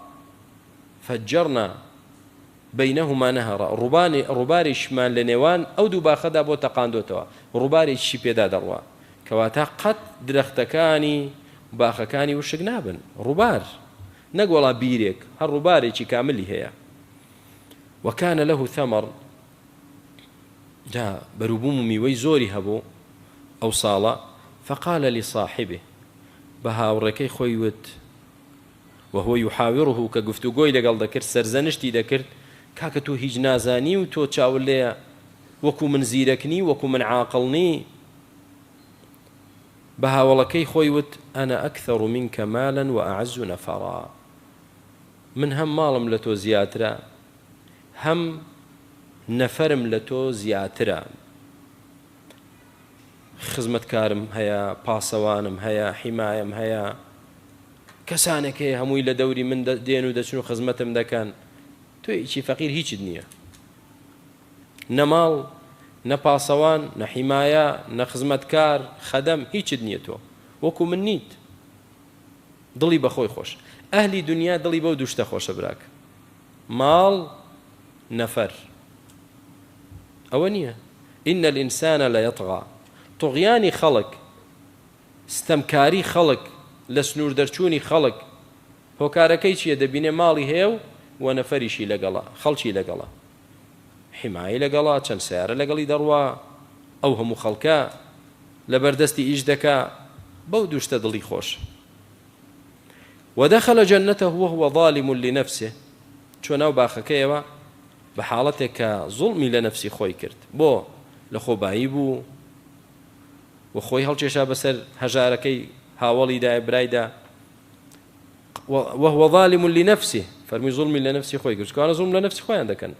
فجرنا بينهما نهرا ڕووبارێکمان لە نێوان ئەو دوو باخەدا بۆ تەقاندۆتەوە ڕووبارێکی پێدا دەڕوا کەواتە قەت درەختەکانی باخەکانی وشک نابن ڕووبار نەگوڵا بیرێک هەر ڕووبارێکی کاملی هەیە وكان له ثمر دا بەروبووم و میوەی زۆری هەبوو ئەو ساڵە فقال لصاحبه بەهاوڕێکەی خۆی وت وهو يحاوره کە گفتوگۆی لەگەڵ دەکرد سەرزەنشتی دەکرد کاکە تۆ هیچ نازانی و تۆ چاول لێیە وەکو من زیرەکنی وەکو من عاقڵنی بە هاوڵەکەی خۆی وت ئەنە ئەکثر منکە مالا وأعز نفرا من هەم ماڵم لە تۆ زیاترە هەم نەفەرم لە تۆ زیاترە خزمەتکارم هەیە پاسەوانم هەیە حیمایم هەیە کەسانێک هەیە هەمووی لە دەوری من دێن و دەچن و خزمەتم دەکەن تۆ هیچی فەقیر هیچت نییە نەماڵ نە پاسەوان نە حیمایە نە خزمەتکار خەدەم هیچت نییە تۆ وەکو من نیت دڵی بەخۆی خۆش ئەهلی دنیا دڵی بەو دووشتە خۆشە براک ماڵ نەفەر ئەوە نییە إن الإنسان ليطغى طغيانی خەڵک ستەمکاری خەڵک لە سنوور دەرچوونی خەڵک هۆکارەکەی چییە دەبینێ ماڵی هەیە و نەفەریشی لەگەڵا خەڵکی لەگەڵا حیمایی لەگەڵا چەند سیارە لەگەڵی دەڕوا ئەو هەموو خەڵکە لە بەردەستی ئیش دەکا بەو دووشتە دڵی خۆش ودخل جنته وهو ظالم لنفسه چۆ ناو باخەکەیەوە بە حاڵەتێک کە زوڵمی لە نەفسی خۆی کرد بۆ لە خۆبایی بوو و خۆی هەڵکێشا بەسەر هەژارەکەی هاوڵی دایە برایدا وهو ظالم لنفسه فەرمی زوڵمی لە نەفسی خۆی کرد چکانە زوڵم لە نەفسی خۆیان دەکەن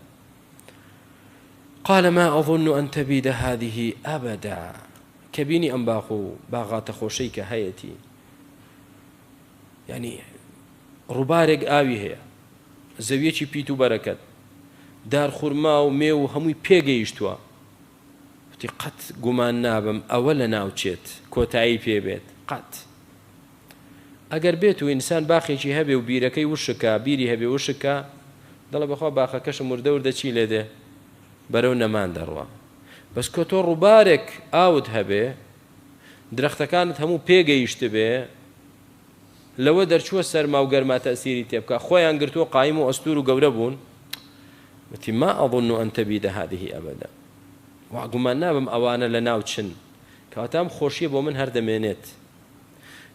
قال ما أظن أن تبيد هذه أبدا كبيني أم باغات خوشي كهيتي يعني ڕووبارێک ئاوی هەیە زەویەکی پیت و بەرەکەت دار خورما و مێ و هەمووی پێگەیشتووە وتی قەت گومان نابم ئەوە لە ناوچێت کۆتایی پێبێت قەت ئەگەر بێت و ئینسان باخێکی هەبێ و بیرەکەی وشکە بیری هەبێ وشکە دەڵێ بەخوا باخەکەشم وردە وردە چی لێ دێ بەرەو نەمان دەڕوا بەس کە تۆ ڕووبارێک ئاوت هەبێ درەختەکانت هەموو پێگەیشت بێ لەوە دەرچووە سەرما و گەرما تەسیری تێ بکە خۆیان گرتووە قایم و ئەستور و گەورە بوون وتی ما أظن أن تبيد هذه أبدا وگومان نابم ئەوانە لە ناو چن کەواتام خۆشیە بۆ من هەردەمێنێت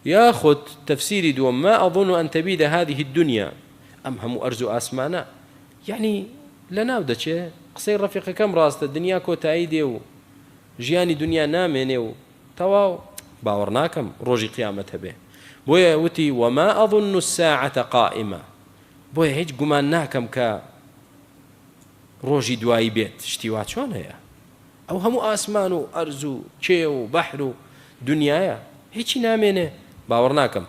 یاخود تەفسیری دووەم ما أظن أن تبيد هذه الدنيا ئەم هەموو ئەرز و ئاسمانە یعنی لە ناو دەچێ قسەی ڕەفیقەکەم ڕاستە دنیا کۆتایی دێ و ژیانی دنیا نامێنێ و تەواو باوەڕ ناکەم ڕۆژی قیامەت هەبێ بۆیە وتی وما أظن الساعة قائمة بۆیە هیچ گومان ناکەم کە ڕۆژی دوایی بێت شتی وا چۆن هەیە ئەو هەموو ئاسمان و ئەرز و کێ و بەحر و دنیایە هیچی نامێنێ باوەڕ ناکەم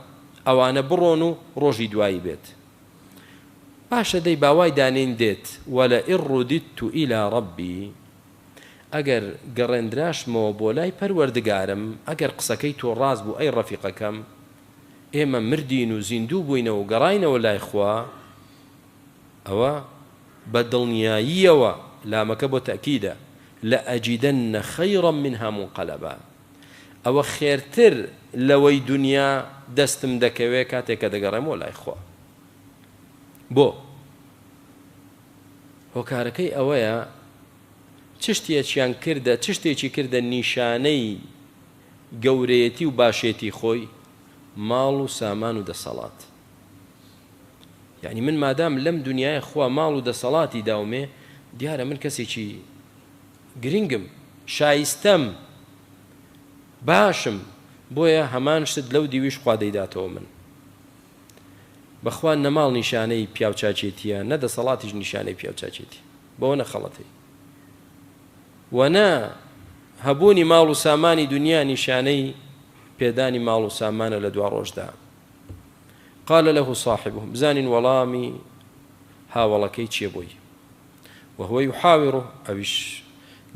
ئەوانە بڕۆن و ڕۆژی دوایی بێت باشە دەی باوای دانین دێت ولئن رددت إلى ربي ئەگەر گەڕێندراشمەوە بۆ لای پەروەردگارم ئەگەر قسەکەی تۆ ڕاست بوو ئەی ڕەفیقەکەم ئێمە مردین و زیندوو بووینەوە و گەڕاینەوە لای خوا ئەوە بە دڵنیاییەوە لامەکە بۆ تەکیدە لأجدن خيرا منها منقلبا ئەوە خێرتر لەوەی دنیا دەستم دەکەوێت کاتێک کە دەگەڕێمەوە لای خوا. بۆ هۆکارەکەی ئەوەیە چ شتێکی کردە نیشانەی گەورەیەتی و باشێتی خۆی، ماڵ و سامان و دەسەڵات. یعنی من مادام لەم دنیای خوا ماڵ و دەسەڵاتی داومێ، دیارە من کەسێکی گرنگم، شایستەم، باشم، بۆیە هەمان شت لەو دیویش خوا دەیداتەوە من. بەخوا نەماڵ نیشانەی پیاوچاکێتیە، نە دەسەڵاتیش نیشانەی پیاوچاکێتی، بەوە نەخەڵەتی. وەنا هەبوونی ماڵ و سامانی دنیا نیشانەی پێدانی ماڵ و سامانە لە دوا ڕۆژدا. قال له صاحبه بزانین وەڵامی هاوڵەکەی چیە بۆی. وهو يحاوره ئەویش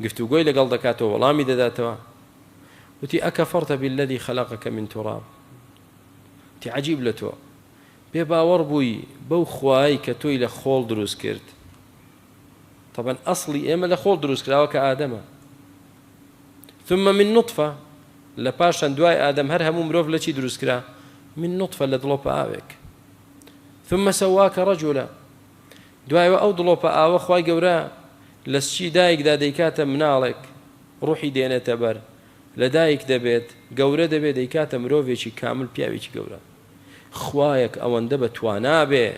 گفتوگۆی لەگەڵ دەکاتەوە، وەڵامی دەداتەوە. وتی ئەکەفەرتە بالذی خەلەقەکە من توراب. تی عەجیب لە تۆ، بێ باوەڕ بووی بەو خوای کە تۆی لە خۆڵ دروست کرد. طبعا ئەسڵی ئێمە لە خۆڵ دروست کراوە کە ئادەمە. ثم من نطفة، لە پاشان دوای ئادەم هەر هەموو مرۆڤ لە چی دروست کرا؟ من نطفة، لە دڵۆپە ئاوێک. ثم سواکە ڕەجولا، دوایەوە ئەو دڵۆپە ئاوە خوای گەورە لە سچی دایکدا دەیکاتە مناڵێک، ڕوحی دێنێتە بەر، لە دایک دەبێت، گەورە دەبێت، دەیکاتە مرۆڤێکی کامل، پیاوێکی گەورە. خوایەک ئەوەندە بە توانابێ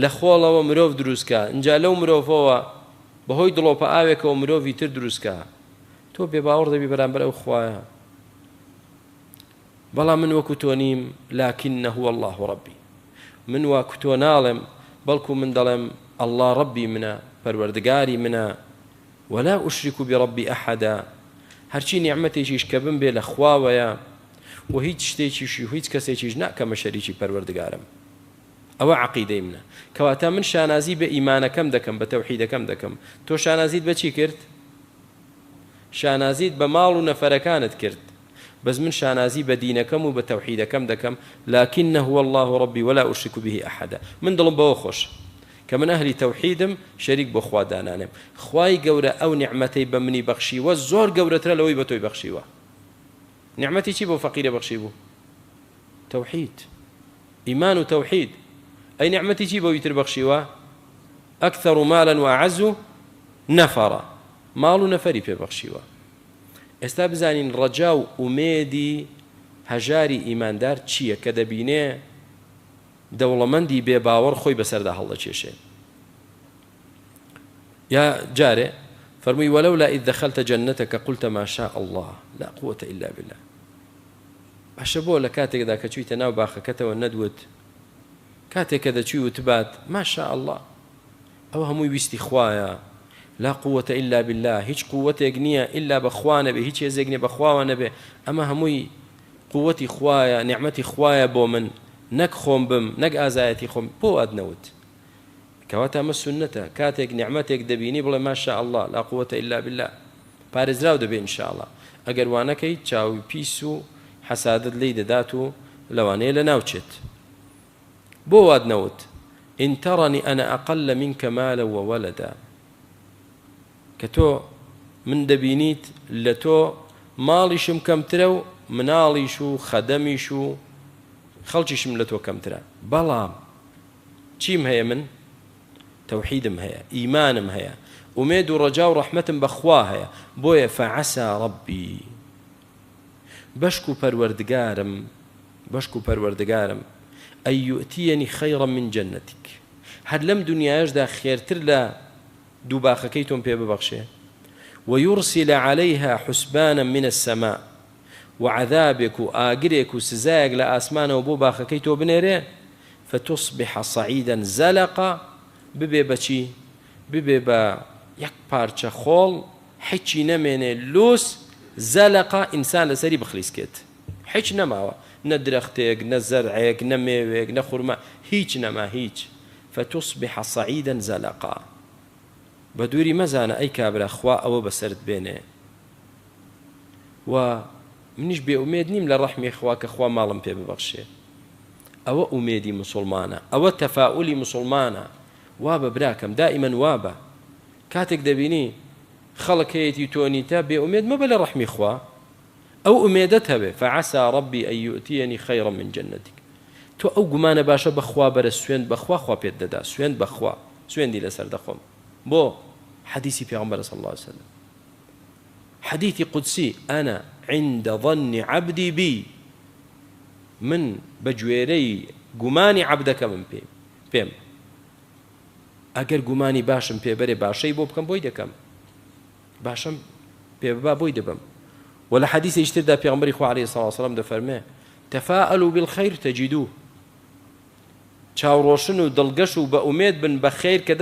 لە خۆڵەوە مرۆڤ دروستکە، اینجا لەو مرۆڤەوە بەهۆی دڵۆپە ئاوێکەوە مرۆڤی تر دروستکە. تۆ بێ باوەڕ دەبی بەرامبەر ئەو خوایە. بەڵام من وەکو تۆ نیم، لكنه هو الله ربي. من وەکو تۆ ناڵێم، بەڵکو من دەڵێم الله ڕەبی منە، پەروەردگاری منە. ولا أشرك بربي أحدا، هەرچی نیعمەتێکیش کە بم بێ لە خواوەیە، و هیچ شتێکیشی و هیچ کەسێکیش ناکەمە شەریکی پەروەردگارم. ئەوە عەقیدەی منە. کەواتە من شانازی بە ئیمانەکەم دەکەم، بە تەوحیدەکەم دەکەم. تۆ شانازیت بە چی کرد؟ شانازیت بە ماڵ و نەفەرەکانت کرد. بەس من شانازی بە دینەکەم و بە تەوحیدەکەم دەکەم. لكنه هو الله ربي ولا أشرك به أحدا. من دڵم بەوە خۆش کە من ئەهلی تەوحیدم، شەریک بۆ خوا دانانێم. خوای گەورە ئەو نیعمەتەی بە منی بەخشیوە زۆر گەورەترە لەوەی بە تۆی بەخشیوە. نیعمەتی چی بۆ فەقیرە بەخشی بوو؟ تەوحید، ئیمان و تەوحید. ئەی نیعمەتی چی بۆی تر بەخشیوە؟ ئەکثەر مالا وأعز نەفەرە، ماڵ و نەفەری پێ بەخشیوە. ئێستا بزانین ڕەجا و ئومێدی هەژاری ئیماندار چییە کە دەبینێ دەوڵەمەندی بێ باوەڕ خۆی بەسەردا هەڵدەکێشێ. یا جارێ فەرمووی وەلەولا ئیذ دەخەلتە جەنەتەکە قولتە ما شاء الله لا قوة إلا بالله. باشە بۆ لە کاتێکدا کە چوویتە ناو باخەکەتەوە نەدوت، کاتێک کە دەچووی وتبات ما شاء الله، ئەوە هەمووی ویستی خوایە، لا قوة إلا بالله، هیچ قوتێک نییە ئیلا بە خوا نەبێ، هیچ هێزێک نییە بە خواوە نەبێ. ئەمە هەمووی قووەتی خوایە، نیعمەتی خوایە بۆ من، نەک خۆم بم، نەک ئازایەتی خۆم. بۆ ئەدنەوت کەواتە ئەمە سونەتە. کاتێک نیعمەتێک دەبینی بڵێ ما شاء الله لا قوة إلا بالله، پارێزراو دەبێ إن شاء الله. ئەگەر وانەکەی چاوی پیس و حەسادت لی دەدات و لەوانەیە لە ناوچێت. بۆ وادنەوت إن ترني أنا أقل منك مالا وولدا، کە تۆ من دەبینیت لە تۆ ماڵیشم کەمترە و مناڵیش و خەدەمیش و خەڵکیشم لە تۆ کەمترە، بەڵام چیم هەیە؟ من تەوحیدم هەیە، ئیمانم هەیە، ئومێد و ڕەجا و ڕەحمەتم بەخوا هەیە. بۆیە فەعەسا ڕەبی، بەشک و پەروەردگارم ئەن یوئتیەنی خەیڕەن من جەنەتیک، هەر لەم دنیایەشدا خێرتر لە دوو باخەکەی تۆم پێ ببەخشێ. ويرسل عليها حسبانا من السماء، وعذابك وآقرك وسزايق لآسمان وبو باخكي تو بنيري، فتصبح صعيدا زلقا، ببي بچي ببي با يك پارچە خۆڵ حیچی نەمێنێ لوس، زەلقا ئینسان لەسەری بخلیسکێت، حیچ نەماوە، نە درەختێک، نە زەرعێک، نە مێوێک، نە خوورما، هیچ نەما هیچ. فتصبح صعيدا زلقا. بەدووری مەزانە ئەی کابرا خوا ئەوە بەسەرت بێنێ. و منیش بێ ئومێد نیم لە ڕەحمی خوا کە خوا ماڵم پێ ببەخشێ. ئەوە ئومێدی مسلمانە، ئەوە تەفاؤلی مسلمانە. وابە براکەم، دائیمەن وابە. کاتێک دەبینی خەڵک هەیەتی تۆنیتە بێ ئومێد مەبە لە ڕەحمی خوا، أو أميدتها به فعسى ربي أن يؤتيني خيرا من جنتك تو أو قمان باشا بخوا برسوين بخوا خوا بيد ددا سوين بخوا سوين دي لسر دخوم بو حديثي في عمر صلى الله عليه وسلم حديثي قدسي أنا عند ظن عبدي بي من بجويري قماني عبدك من بيم ئەگەر گومانی باشم پێبەرێ باشەی بۆ بکەم بۆی دەکەم باشم پێبا بۆی دەبم و لە حەدیثێکی تردا پێغەمبەری خوا عەلەیهی سەڵاتو وەسەلام دەفەرمێ تەفاءەلوا بالخەیر تەجیدوه چاوڕۆشن و دڵگەش و بە ئومێد بن بە خەیر کە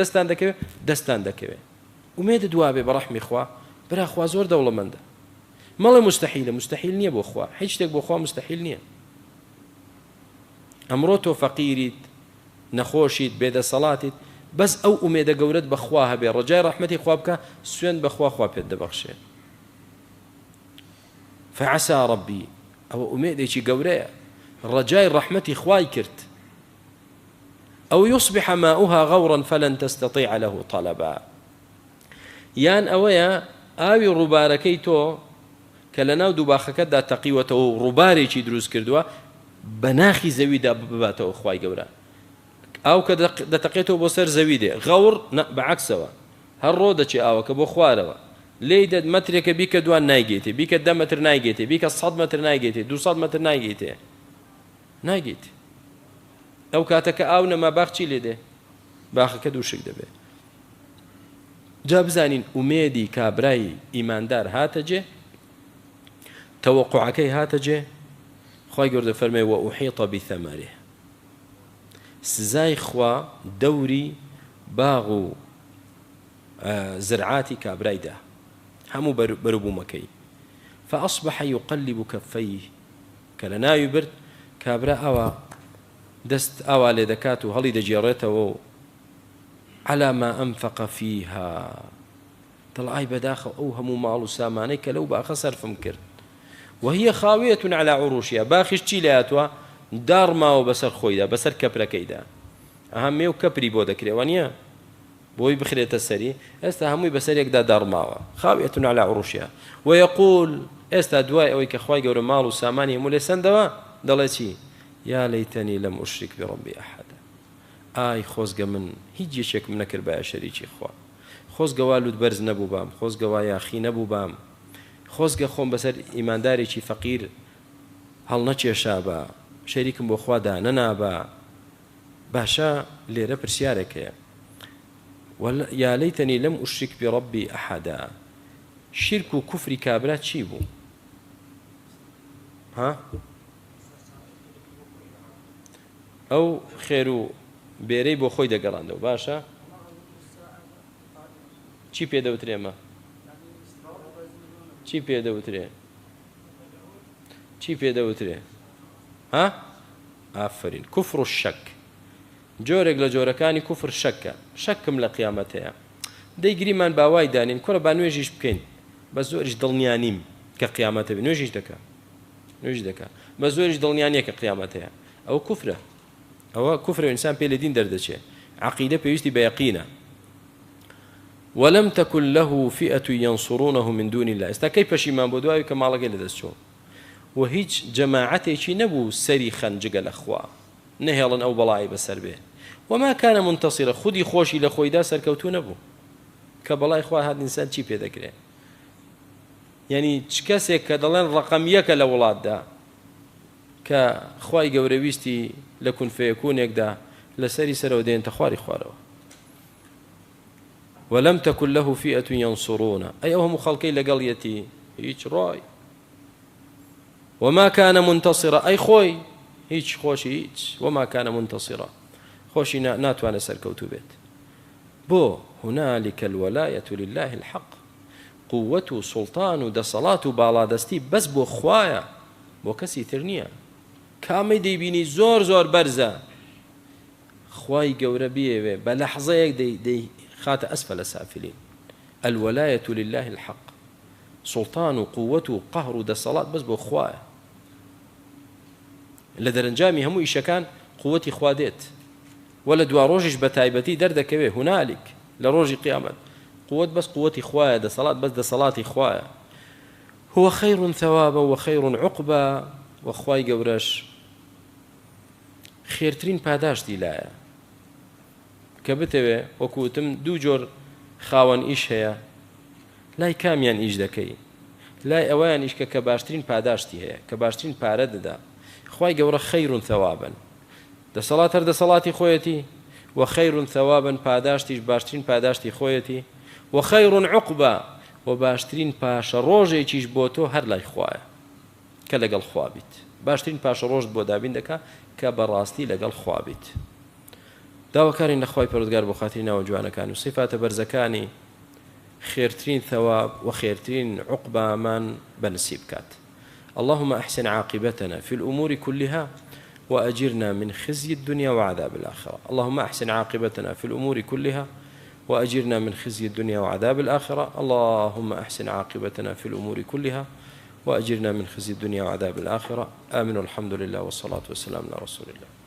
دەستان دەکەوێت ئومێدت وا بێ بە ڕەحمی خوا برا خوا زۆر دەوڵەمەندە مەڵێ مستحیل نییە بۆ خوا هیچ شتێک بۆ خوا مستحیل نییە ئەمڕۆ تۆ فەقیریت نەخۆشیت بێدەسەڵاتیت بەس ئەو ئومێدە گەورەت بەخوا هەبێ ڕەجای ڕەحمەتی خوا بکە سوێن بەخوا خوا پێت دەبەخشێ فعسى ربي ئەوە ئومێدێکی گەورەیە ڕەجای ڕەحمەتی خوای کرد أو يصبح ماؤها غورا فلن تستطيع له طلبا یان ئەوەیە ئاوی ڕووبارەکەی تۆ کە لە ناو دووباخەکەتدا تەقیوەتەوە و ڕووبارێکی دروست کردووە بە ناخی زەویدا بباتەوە خوای گەورە ئاو کە دەتەقێتەوە بۆ سەر زەوی دێ غەور بەعەکسەوە هەر ڕۆ دەچێ ئاوەکە بۆ خوارەوە لێی دەد مەترێکە بیکە دوان نایگێتێ بیکە 10 مەتر نایگێتێ بیکە 100 مەتر نایگێتێ 200 مەتر نایگێت ئەو کاتەکە ئاو نەما باخ چی لێ دێ باخەکە دووشک دەبێ جا بزانین ئومێدی کابرای ئیماندار هاتەجێ تەوەقوعەکەی هاتەجێ خوای گەورە فەرمێ وەئوحیط بثەمەرێ سزای خوا دەوری باغ و زرعاتی کابرایدا هەموو بەروبوومەکەی فأصبح يقلب كفيه کە لە ناوی برد کابرا ئەوە دەست ئاوا لێ دەکات و هەڵی دەجێڕێتەوە على ما أنفق فيها دڵعای بەداخە ئەو هەموو ماڵ و سامانەی کە لەو باخە سەرفم کرد وهي خاوية على عروشها باخش چی لاتوا دارماوە بەسەر خۆیدا بەسەر کەپرەکەیدا ئەهەمێ و کەپری بۆ دەکرێوە نییە بۆی بخرێتە سەری ئێستا هەمووی بەسەرێکدا دارماوە خاوية على عروشها ويقول ئێستا دوای ئەوەی کە خوای گەورە ماڵ و سامانی هەموو لێ سەندەوە دەڵێ چی يا ليتني لم أشرك بربي أحدا ئای خۆزگە من هیچ یەکێکم نەکرد بە شەریکی خوا خۆزگەوا لوت بەرز نەبوو بام خۆزگەوا یاخی نەبوو بام خۆزگە خۆم بەسەر ئیماندارێکی فەقیر هەڵ نەچێشا بە شەریکم بۆ خوادا نەنابە باشە لێرە پرسیارێکەیە يا ليتني لم أشرك بربي أحدا شرك و کوفری کابرا چی بوو ها ئەو خێر و بێرەی بۆ خۆی دەگەڕاندەوە باشە چی پێدەوترێمە چی پێدەوترێ ها ئافرین کوفر و شەک جۆرێک لە جۆرەکانی کوفر شەکە شەکم لە قیامەتەیە دەیگریمان باوای دانین کوڕە با نوێژیش بکەین بە زۆریش دڵنیانیم کە قیامەتە بێ نوێژیش دەکا بە زۆریش دڵنیانیە کە قیامەتەیە ئەو کوفرە ئەوە کوفرە ئینسان پێ لە دین دەردەچێ عەقیدە پێویستی بە یەقینە ولم تكن له فئة ينصرونه من دون الله ئێستا کەی پەشیمان بۆ دوای کە ماڵەکەی لەدەستچۆ و هیچ جەماعەتێکی نەبوو سەری خەنجگە لە خوا نەهێڵن ئەو بەڵای بەسەر بێ وما كان منتصرا خودی خۆشی لە خۆیدا سەرکەوتوو نەبوو کە بەڵای خوا هات ئینسان چی پێ دەکرێت یعنی چ کەسێک کە دەڵێن ڕقم یەکە لە وڵاتدا کە خوای گەورە ویستی لە کون فەیەکوونێکدا لەسەری سەرەوە دێنتە خواری خوارەوە ولم تكن له فئة ينصرونه أي هم خلقي لقليتي هيج راي وما كان منتصرا أي خوي هيج خوشي هيج وما كان منتصرا خوشي ناتوانا سركوتو بيت بو هنالك الولاية لله الحق قوة سلطان دا صلاة بالا دستي بس بو خوايا بو كسي ترنيا كامي دي بيني زور برزا خواي قوربيه بلحظة دي خات أسفل سافلين الولاية لله الحق سلطان وقوته قهر دا صلاة بس بو خوايا لدرنجامي همو إشكان قوتي خواديت ولا دوا روجش بتايبتي دردك به هنالك لروج قيامت قوة بس قوتي خوايا دا صلاة بس دا صلاتي خوايا هو خير ثوابا وخير عقبا وخواي قورش خيرترين پاداشتی لایە کە بتەوێ وەکوتم دوو جۆر خاوەن ئیش هەیە لای کامیان ئیش دەکەی لای ئەوەیان ئیشکە کە باشترین پاداشتی هەیە کە باشترین پارە دەدا خوای گەورە خەیر ثەوابن دەسەڵات هەر دەسەڵاتی خۆیەتی وخەیر ثەوابن پاداشتیش باشترین پاداشتی خۆیەتی وخەیر عقبا و باشترین پاشە ڕۆژێکیش بۆ تۆ هەر لای خوایە کە لەگەڵ خوا بیت باشترین پاشە ڕۆژت بۆ دابین دەکا کە بەڕاستی لەگەڵ خوا بیت داواکارین لە خوای پەروەردگار بۆ خاتری ناوە جوانەکان و صفاتە بەرزەکانی خيرترين ثواب وخيرترين عقبى من بنسيب كات اللهم أحسن عاقبتنا في الأمور كلها وأجرنا من خزي الدنيا وعذاب الآخرة اللهم أحسن عاقبتنا في الأمور كلها وأجرنا من خزي الدنيا وعذاب الآخرة اللهم أحسن عاقبتنا في الأمور كلها وأجرنا من خزي الدنيا وعذاب الآخرة آمين والحمد لله والصلاة والسلام على رسول الله